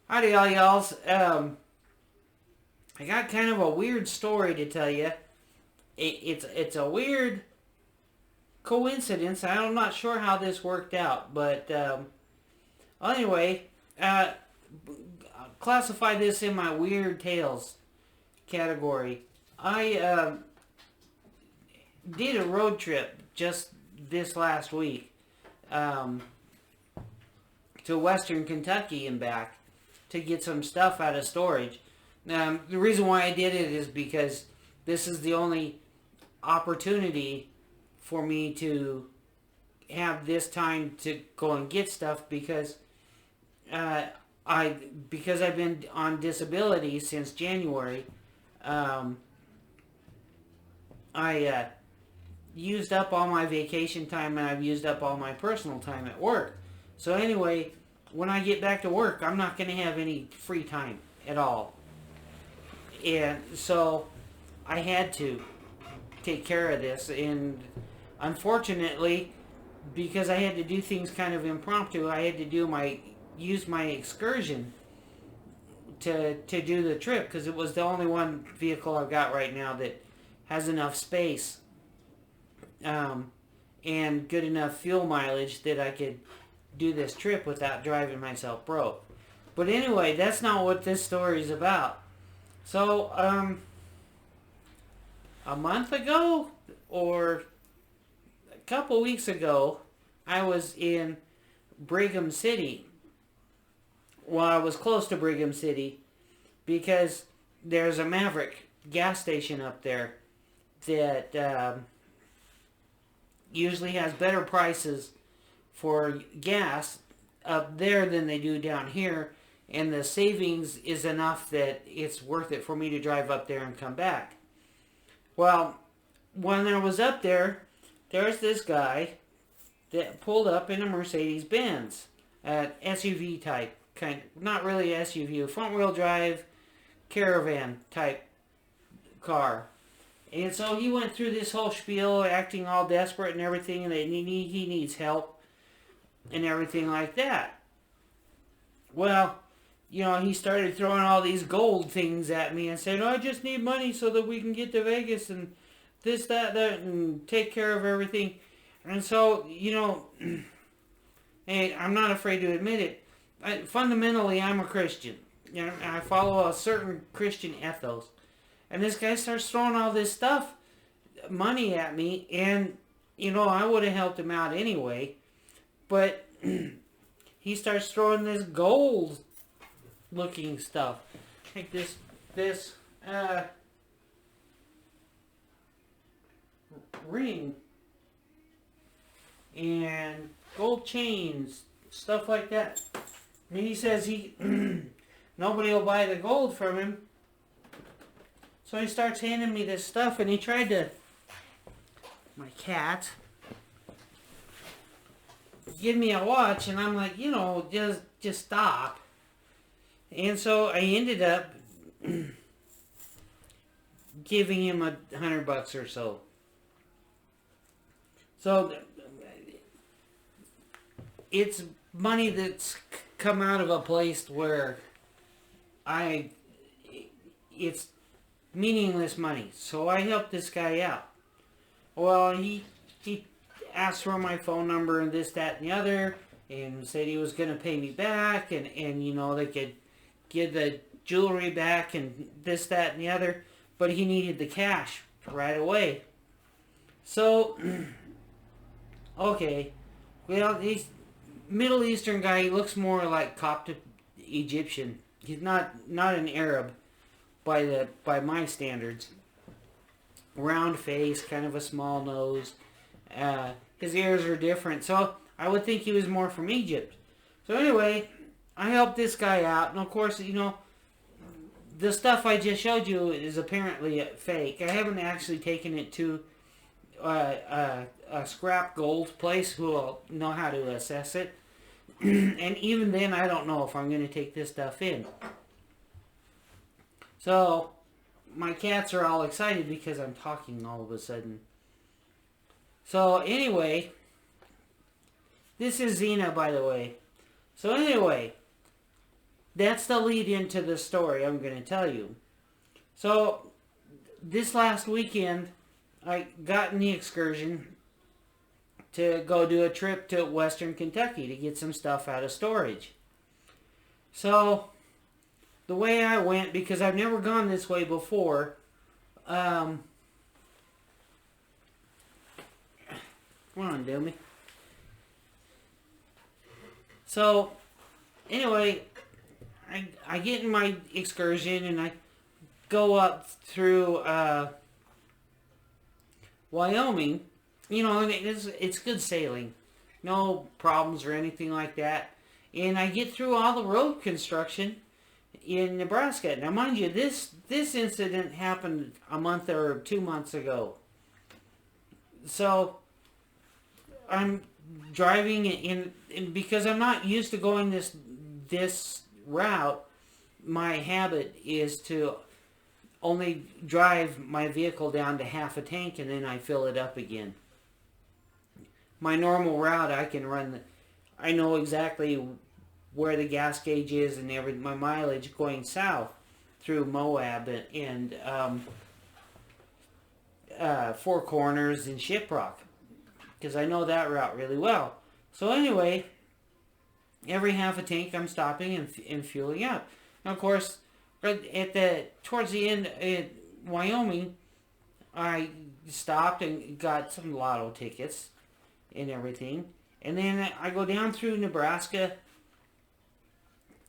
Howdy, all y'alls. I got kind of a weird story to tell you. It's a weird coincidence. I'm not sure how this worked out, but anyway, classify this in my weird tales category. I did a road trip just this last week to Western Kentucky and back to get some stuff out of storage. The reason why I did it is because this is the only opportunity for me to have this time to go and get stuff because I've been on disability since January. I used up all my vacation time and I've used up all my personal time at work. So anyway, when I get back to work, I'm not going to have any free time at all. And so I had to take care of this. And unfortunately, because I had to do things kind of impromptu, I had to use my excursion to do the trip because it was the only one vehicle I've got right now that has enough space and good enough fuel mileage that I could do this trip without driving myself broke. But anyway, that's not what this story is about. So, a month ago or a couple weeks ago, I was in Brigham City. Well, I was close to Brigham City because there's a Maverick gas station up there that usually has better prices for gas up there than they do down here, and the savings is enough that it's worth it for me to drive up there and come back. Well, when I was up there, there's this guy that pulled up in a Mercedes-Benz, SUV type, not really SUV, front wheel drive caravan type car. And so he went through this whole spiel, acting all desperate and everything, and he needs help and everything like that. Well, he started throwing all these gold things at me and said, "Oh, I just need money so that we can get to Vegas and this, that, and take care of everything." And so, hey, I'm not afraid to admit it. Fundamentally, I'm a Christian. I follow a certain Christian ethos. And this guy starts throwing all this stuff, money at me, and, I would have helped him out anyway. But he starts throwing this gold looking stuff. Like this ring and gold chains, stuff like that. And he says nobody will buy the gold from him. So he starts handing me this stuff, and he tried to, my cat, give me a watch, and I'm like, just stop. And so I ended up giving him $100 or so. So it's money that's come out of a place where it's meaningless money. So I helped this guy out. Well, he asked for my phone number and this, that, and the other, and said he was going to pay me back, and they could give the jewelry back and this, that, and the other, but he needed the cash right away. So, okay, well, he's Middle Eastern guy. He looks more like Coptic Egyptian. He's not an Arab by my standards. Round face, kind of a small nose. His ears are different, so I would think he was more from Egypt. So anyway, I helped this guy out, and of course, the stuff I just showed you is apparently fake. I haven't actually taken it to a scrap gold place who will know how to assess it. And even then, I don't know if I'm going to take this stuff in. So, my cats are all excited because I'm talking all of a sudden. So, anyway, this is Xena, by the way. So, anyway, that's the lead into the story I'm going to tell you. So, this last weekend, I got in the excursion to go do a trip to Western Kentucky to get some stuff out of storage. So, the way I went, because I've never gone this way before, come on, Doomy. So, anyway, I get in my excursion and I go up through Wyoming, and it's good sailing. No problems or anything like that. And I get through all the road construction in Nebraska. Now, mind you, this incident happened a month or 2 months ago. So, I'm driving in because I'm not used to going this route. My habit is to only drive my vehicle down to half a tank and then I fill it up again. My normal route, I can run. I know exactly where the gas gauge is and my mileage going south through Moab and Four Corners and Shiprock, because I know that route really well. So anyway, every half a tank I'm stopping and fueling up. Now, of course, towards the end in Wyoming, I stopped and got some lotto tickets and everything. And then I go down through Nebraska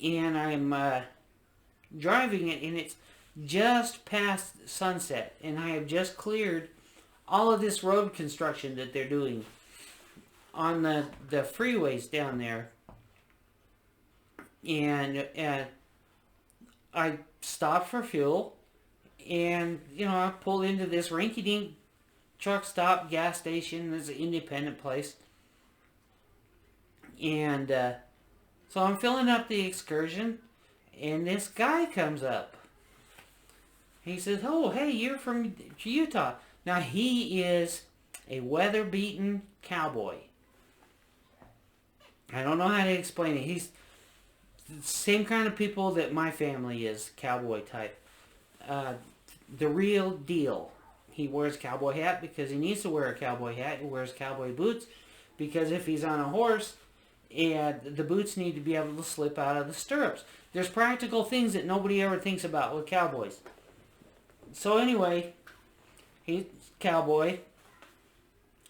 and I'm driving it, and it's just past sunset, and I have just cleared all of this road construction that they're doing on the freeways down there. And I stopped for fuel, and I pulled into this rinky-dink truck stop gas station. There's an independent place, and so I'm filling up the excursion, and this guy comes up. He says, "Oh, hey, you're from Utah." Now, he is a weather-beaten cowboy. I don't know how to explain it. He's the same kind of people that my family is, cowboy type. The real deal. He wears a cowboy hat because he needs to wear a cowboy hat. He wears cowboy boots because if he's on a horse, and the boots need to be able to slip out of the stirrups. There's practical things that nobody ever thinks about with cowboys. So anyway, he's a cowboy,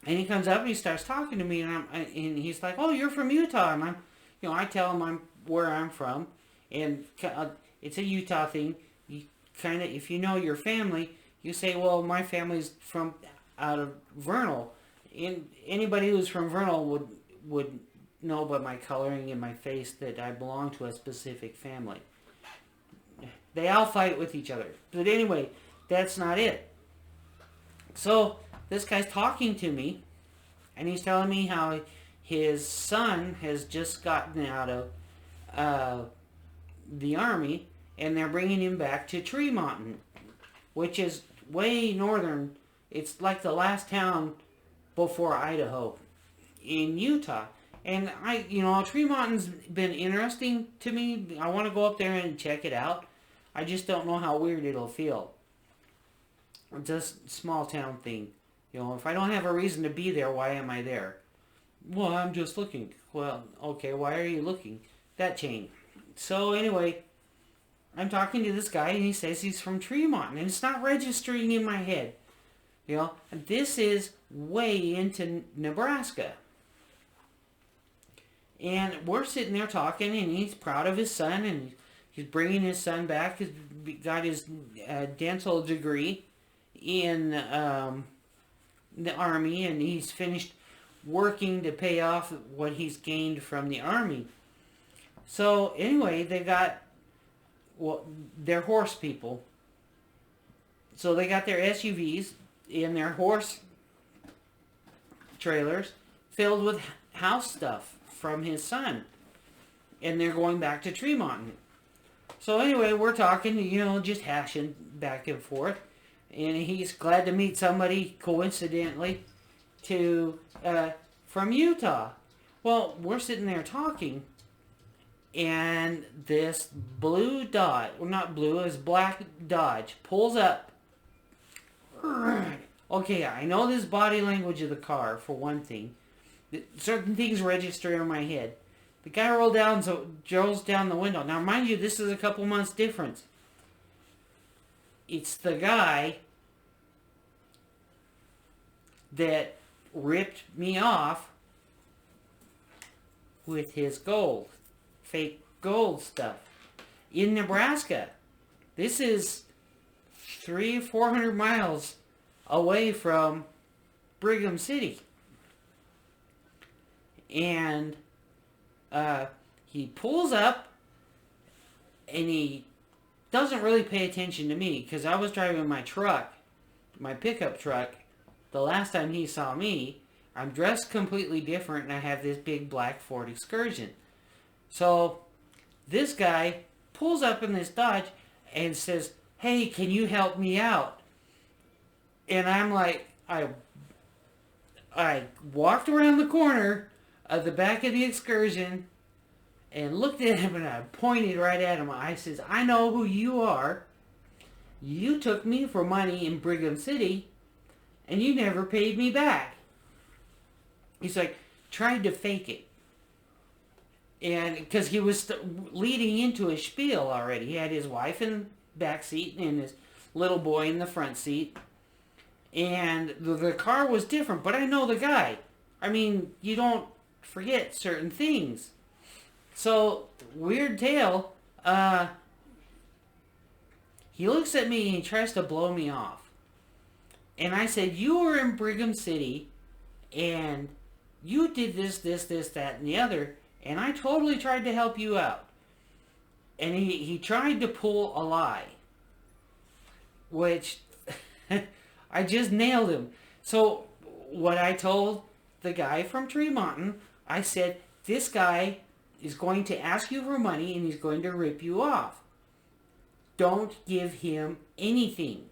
and he comes up and he starts talking to me, and he's like, "Oh, you're from Utah," and I tell him where I'm from, and it's a Utah thing. You kind of, if you know your family, you say, "Well, my family's from out of Vernal," and anybody who's from Vernal would know by my coloring and my face that I belong to a specific family. They all fight with each other. But anyway, that's not it. So, this guy's talking to me, and he's telling me how his son has just gotten out of the Army, and they're bringing him back to Tremont, which is way northern. It's like the last town before Idaho in Utah. And Tremont's been interesting to me. I want to go up there and check it out. I just don't know how weird it'll feel. It's a small town thing. If I don't have a reason to be there, why am I there? Well, I'm just looking. Well, okay, why are you looking? That chain. So anyway, I'm talking to this guy, and he says he's from Tremont, and it's not registering in my head. This is way into Nebraska. And we're sitting there talking, and he's proud of his son, and he's bringing his son back. He's got his dental degree in the Army, and he's finished working to pay off what he's gained from the Army. So anyway, they got, they're horse people. So they got their SUVs and their horse trailers filled with house stuff from his son, and they're going back to Tremont. So anyway, we're talking, just hashing back and forth, and he's glad to meet somebody coincidentally from Utah. Well, we're sitting there talking, And this blue Dodge, well, not blue, it was black Dodge, pulls up. Okay, I know this body language of the car, for one thing. Certain things register in my head. The guy rolls down the window. Now, mind you, this is a couple months difference. It's the guy that ripped me off with his gold. Fake gold stuff. In Nebraska. This is 400 miles away from Brigham City. And he pulls up and he doesn't really pay attention to me because I was driving my truck, my pickup truck, the last time he saw me. I'm dressed completely different and I have this big black Ford Excursion. So this guy pulls up in this Dodge and says, "Hey, can you help me out?" And I'm like, I walked around the corner of the back of the Excursion and looked at him and I pointed right at him. I says, "I know who you are. You took me for money in Brigham City and you never paid me back." He's like, tried to fake it. And because he was leading into a spiel already. He had his wife in the back seat and his little boy in the front seat. And the car was different, but I know the guy. I mean, you don't forget certain things. So, weird tale. He looks at me and he tries to blow me off. And I said, "You were in Brigham City and you did this, that, and the other. And I totally tried to help you out." And he tried to pull a lie. Which I just nailed him. So what I told the guy from Tremonton, I said, "This guy is going to ask you for money and he's going to rip you off. Don't give him anything."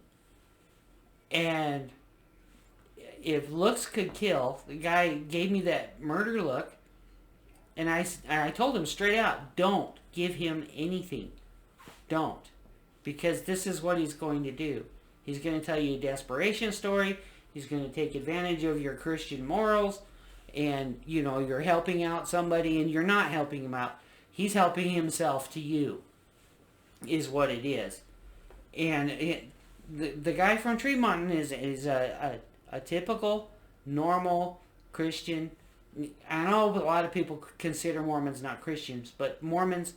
And if looks could kill, the guy gave me that murder look. And I told him straight out, don't give him anything. Don't. Because this is what he's going to do. He's going to tell you a desperation story. He's going to take advantage of your Christian morals. And, you know, you're helping out somebody and you're not helping him out. He's helping himself to you. Is what it is. And the guy from Tremonton is a typical, normal Christian. I know a lot of people consider Mormons not Christians, but Mormons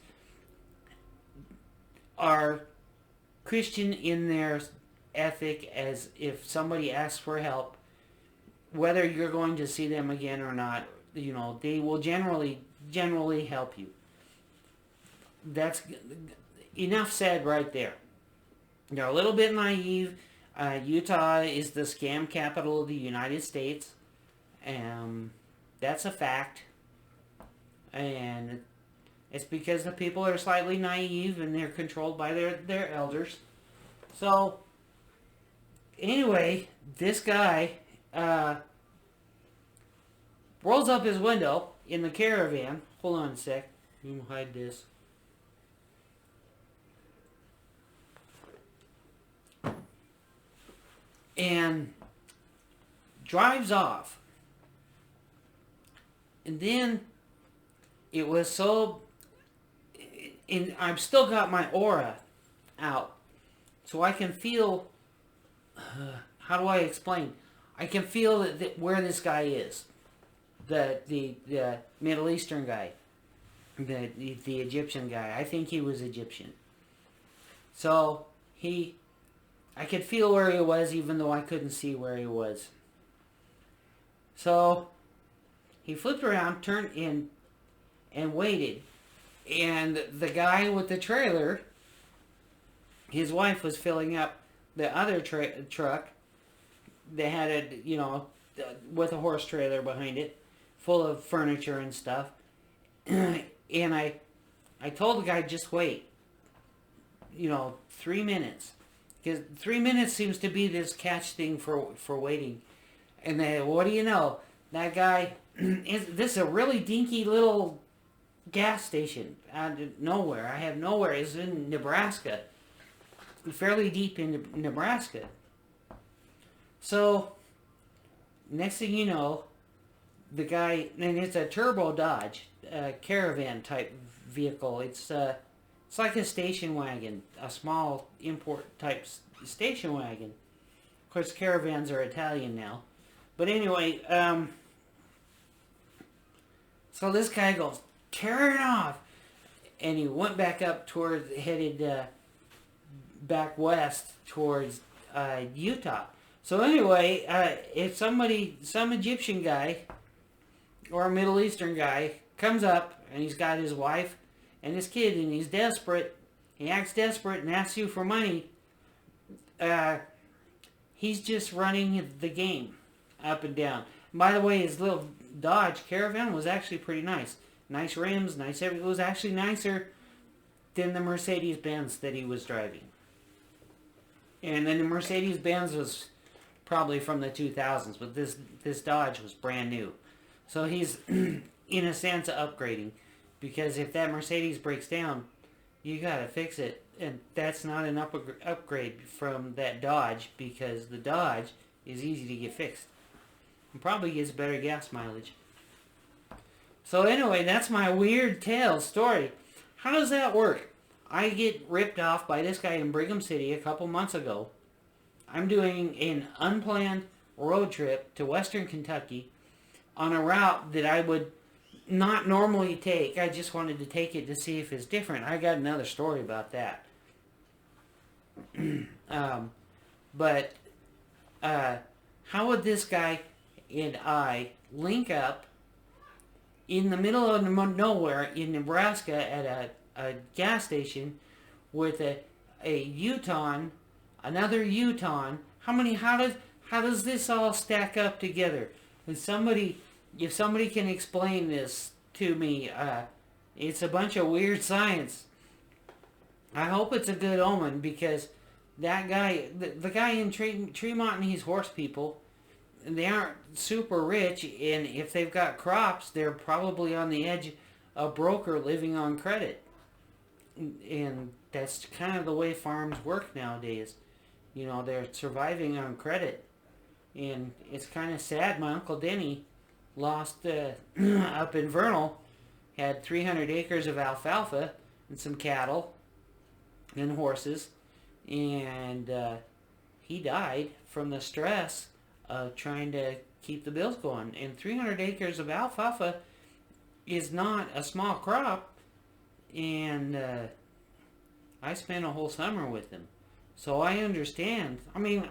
are Christian in their ethic, as if somebody asks for help, whether you're going to see them again or not, you know, they will generally help you. That's enough said right there. They're a little bit naive. Utah is the scam capital of the United States. That's a fact. And it's because the people are slightly naive and they're controlled by their elders. So, anyway, this guy rolls up his window in the caravan. Hold on a sec. Let me hide this. And drives off. And then it was so... And I've still got my aura out. So I can feel... how do I explain? I can feel that where this guy is. The Middle Eastern guy. The Egyptian guy. I think he was Egyptian. So I could feel where he was even though I couldn't see where he was. So he flipped around, turned in, and waited. And the guy with the trailer, his wife was filling up the other truck that had a, with a horse trailer behind it, full of furniture and stuff. And I told the guy, just wait. 3 minutes. Because 3 minutes seems to be this catch thing for waiting. And then, what do you know? That guy, this is a really dinky little gas station out of nowhere. I have nowhere. It's in Nebraska, fairly deep in Nebraska. So next thing you know, the guy, and it's a turbo Dodge caravan type vehicle. It's like a station wagon, a small import type station wagon. Of course, caravans are Italian now. But anyway, so this guy goes tearing off, and he went back up towards, headed back west towards Utah. So anyway, if some Egyptian guy or a Middle Eastern guy comes up and he's got his wife and his kid and he's desperate, he acts desperate and asks you for money, he's just running the game up and down. And by the way, his little Dodge Caravan was actually pretty nice. Nice rims, nice everything. It was actually nicer than the Mercedes-Benz that he was driving. And then the Mercedes-Benz was probably from the 2000s, but this Dodge was brand new. So he's, in a sense, upgrading. Because if that Mercedes breaks down, you gotta fix it. And that's not an upgrade from that Dodge, because the Dodge is easy to get fixed. And probably gets better gas mileage. So anyway, that's my weird tale story. How does that work? I get ripped off by this guy in Brigham City a couple months ago. I'm doing an unplanned road trip to Western Kentucky on a route that I would not normally take. I just wanted to take it to see if it's different. I got another story about that. But how would this guy and I link up in the middle of nowhere in Nebraska at a gas station with a Yukon, another Yukon? How does this all stack up together? And if somebody can explain this to me, it's a bunch of weird science. I hope it's a good omen, because that guy, the guy in Tremont and his horse people, they aren't super rich, and if they've got crops, they're probably on the edge of broker living on credit. And that's kind of the way farms work nowadays. You know, they're surviving on credit. And it's kind of sad. My Uncle Denny lost up in Vernal, had 300 acres of alfalfa and some cattle and horses, and he died from the stress of trying to keep the bills going. And 300 acres of alfalfa is not a small crop, and I spent a whole summer with him, so I understand. I mean,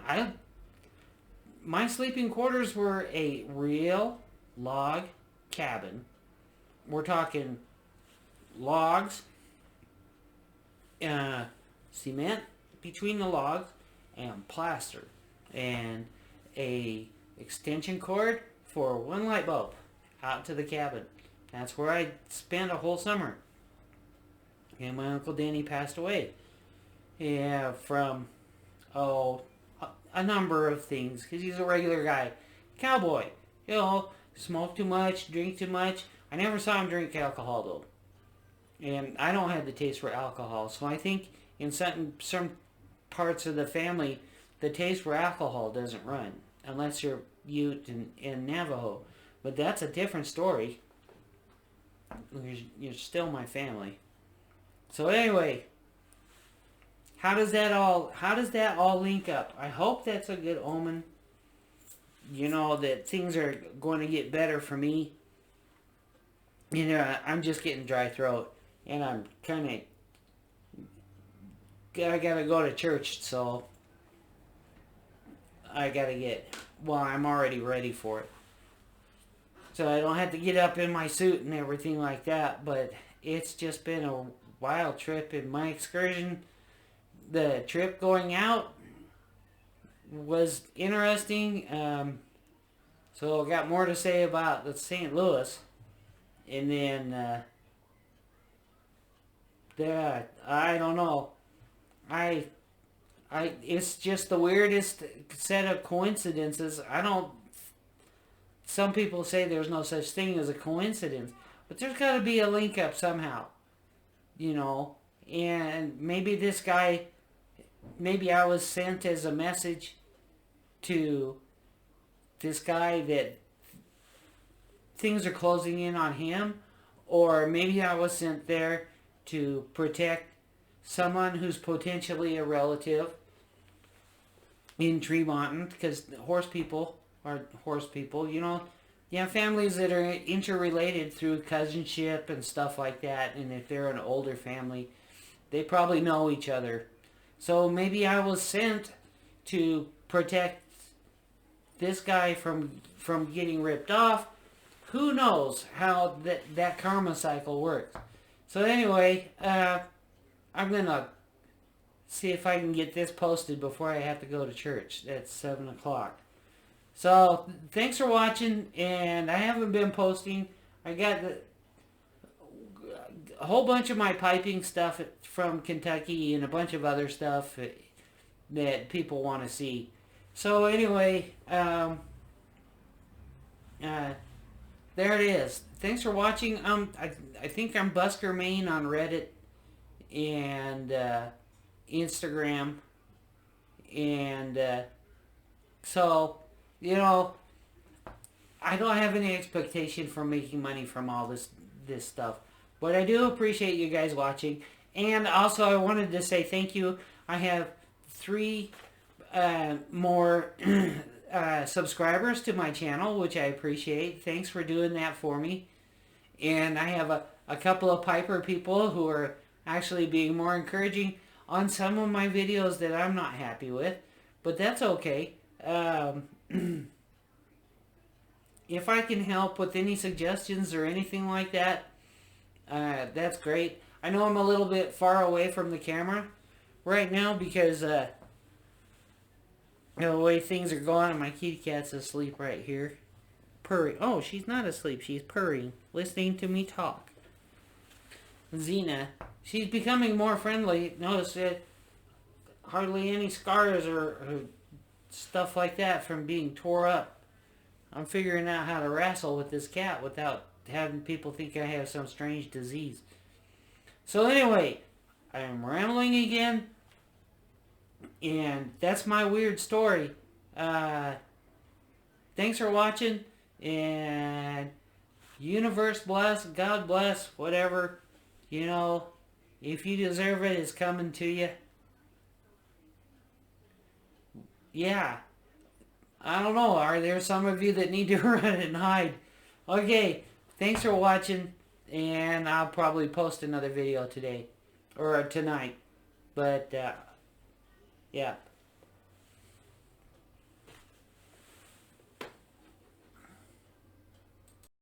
my sleeping quarters were a real log cabin. We're talking logs, cement between the logs, and plaster, and a extension cord for one light bulb out to the cabin. That's where I spent a whole summer. And my Uncle Danny passed away. Yeah, from a number of things, because he's a regular guy. Cowboy. You know, smoke too much, drink too much. I never saw him drink alcohol, though. And I don't have the taste for alcohol. So I think in some parts of the family, the taste for alcohol doesn't run. Unless you're Ute and Navajo. But that's a different story. You're still my family. So anyway, how does that all link up? I hope that's a good omen. You know, that things are going to get better for me. You know, I'm just getting dry throat, and I'm I gotta go to church, so I'm already ready for it. So I don't have to get up in my suit and everything like that, but it's just been a wild trip in my excursion. The trip going out was interesting. So I got more to say about the St. Louis. And then, I don't know. It's just the weirdest set of coincidences. Some people say there's no such thing as a coincidence. But there's got to be a link up somehow, you know. And maybe this guy, maybe I was sent as a message to this guy that things are closing in on him, or maybe I was sent there to protect someone who's potentially a relative in Tremonton, because horse people are horse people, you know. You have families that are interrelated through cousinship and stuff like that, and if they're an older family, they probably know each other. So maybe I was sent to protect this guy from getting ripped off. Who knows how that karma cycle works. So anyway, I'm going to see if I can get this posted before I have to go to church at 7 o'clock. So, thanks for watching, and I haven't been posting. I got a whole bunch of my piping stuff from Kentucky and a bunch of other stuff that people want to see. So anyway, there it is. Thanks for watching. I think I'm Busker Main on Reddit and Instagram, and so, you know, I don't have any expectation for making money from all this stuff, but I do appreciate you guys watching. And also, I wanted to say thank you. I have 3 more subscribers to my channel, which I appreciate. Thanks for doing that for me. And I have a couple of Piper people who are actually being more encouraging on some of my videos that I'm not happy with, but that's okay. If I can help with any suggestions or anything like that, that's great. I know I'm a little bit far away from the camera right now because the way things are going, and my kitty cat's asleep right here. Purring. Oh, she's not asleep. She's purring, listening to me talk. Xena. She's becoming more friendly. Notice that hardly any scars or stuff like that from being tore up. I'm figuring out how to wrestle with this cat without having people think I have some strange disease. So anyway, I am rambling again, and that's my weird story. Thanks for watching, and universe bless, God bless, whatever. You know, if you deserve it, it's coming to you. Yeah. I don't know. Are there some of you that need to run and hide? Okay. Thanks for watching. And I'll probably post another video today. Or tonight. But, yeah.